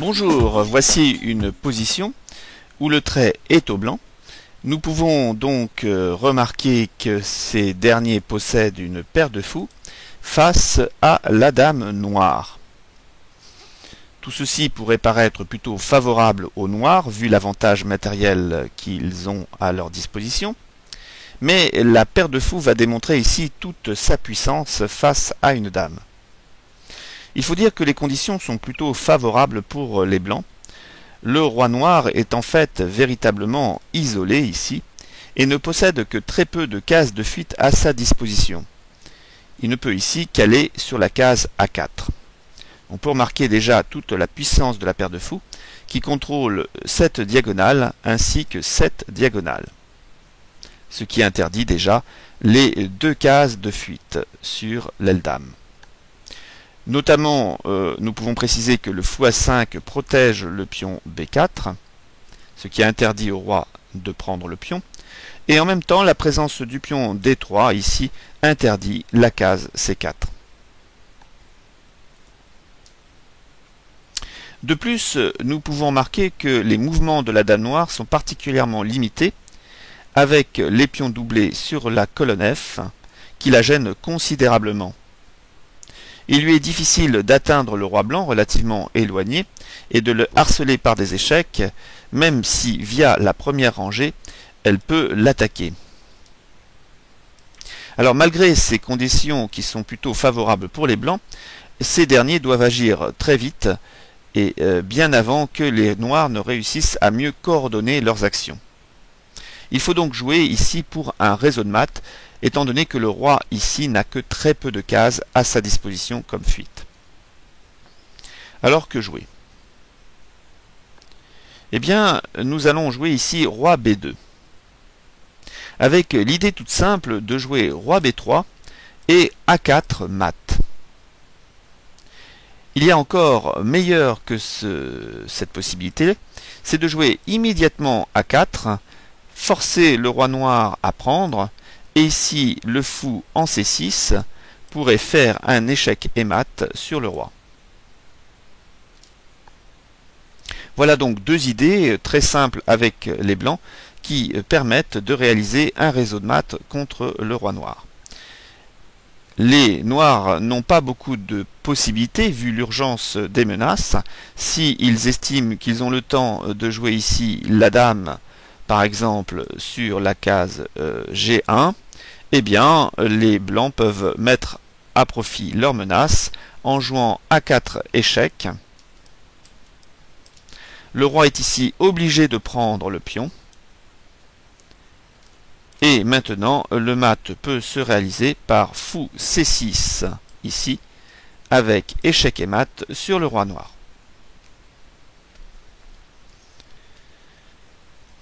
Bonjour, voici une position où le trait est au blanc. Nous pouvons donc remarquer que ces derniers possèdent une paire de fous face à la dame noire. Tout ceci pourrait paraître plutôt favorable aux noirs vu l'avantage matériel qu'ils ont à leur disposition, mais la paire de fous va démontrer ici toute sa puissance face à une dame. Il faut dire que les conditions sont plutôt favorables pour les blancs. Le roi noir est en fait véritablement isolé ici et ne possède que très peu de cases de fuite à sa disposition. Il ne peut ici qu'aller sur la case A4. On peut remarquer déjà toute la puissance de la paire de fous qui contrôle cette diagonale ainsi que cette diagonale, ce qui interdit déjà les deux cases de fuite sur l'aile dame. Notamment, nous pouvons préciser que le fou A5 protège le pion B4, ce qui interdit au roi de prendre le pion, et en même temps la présence du pion D3 ici interdit la case C4. De plus, nous pouvons remarquer que les mouvements de la dame noire sont particulièrement limités, avec les pions doublés sur la colonne F, qui la gênent considérablement. Il lui est difficile d'atteindre le roi blanc relativement éloigné et de le harceler par des échecs, même si via la première rangée, elle peut l'attaquer. Alors malgré ces conditions qui sont plutôt favorables pour les blancs, ces derniers doivent agir très vite et bien avant que les noirs ne réussissent à mieux coordonner leurs actions. Il faut donc jouer ici pour un réseau de mat, étant donné que le roi ici n'a que très peu de cases à sa disposition comme fuite. Alors que jouer? Eh bien, nous allons jouer ici roi B2, avec l'idée toute simple de jouer roi B3 et A4 mat. Il y a encore meilleur que cette possibilité, c'est de jouer immédiatement A4, forcer le roi noir à prendre, et ici le fou en C6 pourrait faire un échec et mat sur le roi. Voilà donc deux idées très simples avec les blancs qui permettent de réaliser un réseau de mat contre le roi noir. Les noirs n'ont pas beaucoup de possibilités vu l'urgence des menaces. S'ils estiment qu'ils ont le temps de jouer ici la dame, par exemple sur la case G1, eh bien les blancs peuvent mettre à profit leur menace en jouant A4 échec. Le roi est ici obligé de prendre le pion. Et maintenant, le mat peut se réaliser par fou C6 ici, avec échec et mat sur le roi noir.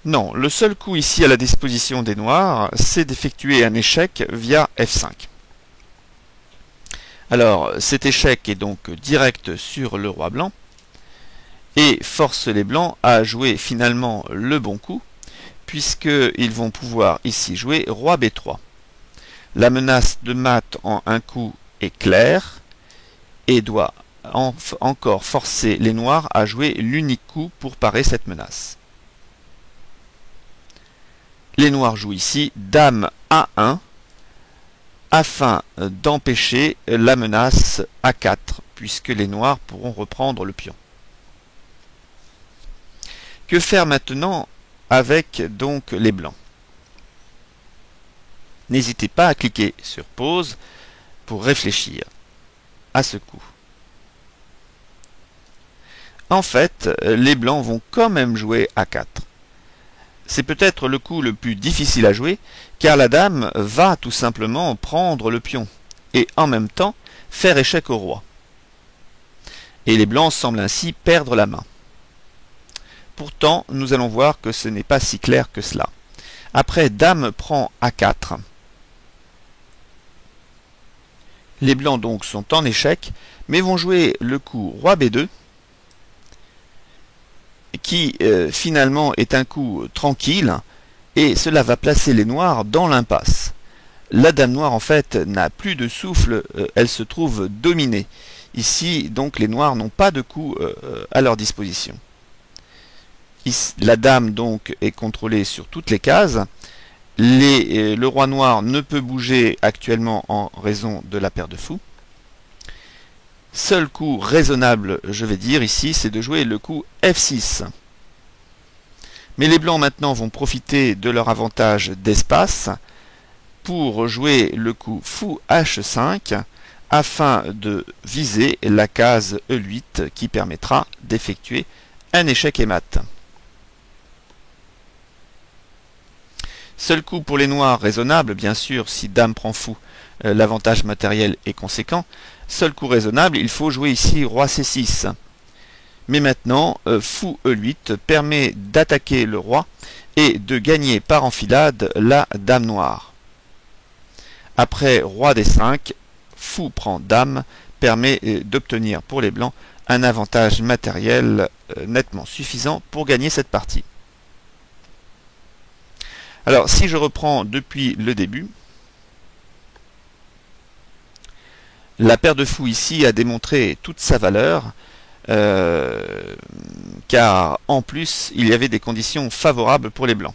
Non, le seul coup ici à la disposition des noirs, c'est d'effectuer un échec via F5. Alors, cet échec est donc direct sur le roi blanc, et force les blancs à jouer finalement le bon coup, puisqu'ils vont pouvoir ici jouer roi B3. La menace de mat en un coup est claire, et doit encore forcer les noirs à jouer l'unique coup pour parer cette menace. Les noirs jouent ici dame A1 afin d'empêcher la menace A4 puisque les noirs pourront reprendre le pion. Que faire maintenant avec donc les blancs? N'hésitez pas à cliquer sur pause pour réfléchir à ce coup. En fait, les blancs vont quand même jouer A4. C'est peut-être le coup le plus difficile à jouer, car la dame va tout simplement prendre le pion, et en même temps faire échec au roi. Et les blancs semblent ainsi perdre la main. Pourtant, nous allons voir que ce n'est pas si clair que cela. Après dame prend A4. Les blancs donc sont en échec, mais vont jouer le coup roi B2, qui finalement est un coup tranquille, et cela va placer les noirs dans l'impasse. La dame noire en fait n'a plus de souffle, elle se trouve dominée. Ici, donc, les noirs n'ont pas de coup à leur disposition. Ici, la dame donc est contrôlée sur toutes les cases. Le roi noir ne peut bouger actuellement en raison de la paire de fous. Seul coup raisonnable, je vais dire ici, c'est de jouer le coup F6. Mais les blancs maintenant vont profiter de leur avantage d'espace pour jouer le coup fou H5 afin de viser la case E8 qui permettra d'effectuer un échec et mat. Seul coup pour les noirs raisonnable, bien sûr, si dame prend fou, l'avantage matériel est conséquent. Seul coup raisonnable, il faut jouer ici roi C6. Mais maintenant, fou E8 permet d'attaquer le roi et de gagner par enfilade la dame noire. Après roi D5, fou prend dame permet d'obtenir pour les blancs un avantage matériel nettement suffisant pour gagner cette partie. Alors, si je reprends depuis le début, la paire de fous ici a démontré toute sa valeur, car en plus, il y avait des conditions favorables pour les blancs.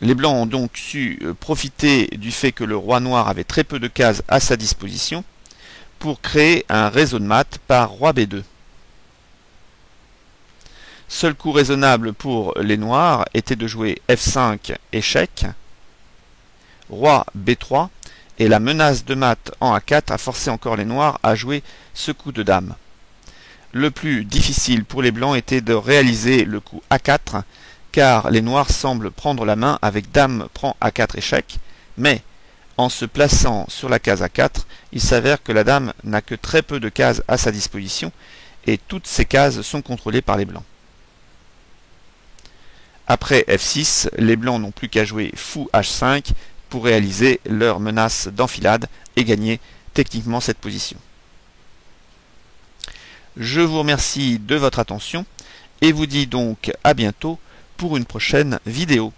Les blancs ont donc su profiter du fait que le roi noir avait très peu de cases à sa disposition pour créer un réseau de mat par roi B2. Seul coup raisonnable pour les noirs était de jouer F5 échec, roi B3, et la menace de mat en A4 a forcé encore les noirs à jouer ce coup de dame. Le plus difficile pour les blancs était de réaliser le coup A4, car les noirs semblent prendre la main avec dame prend A4 échec, mais en se plaçant sur la case A4, il s'avère que la dame n'a que très peu de cases à sa disposition, et toutes ces cases sont contrôlées par les blancs. Après F6, les blancs n'ont plus qu'à jouer fou H5 pour réaliser leur menace d'enfilade et gagner techniquement cette position. Je vous remercie de votre attention et vous dis donc à bientôt pour une prochaine vidéo.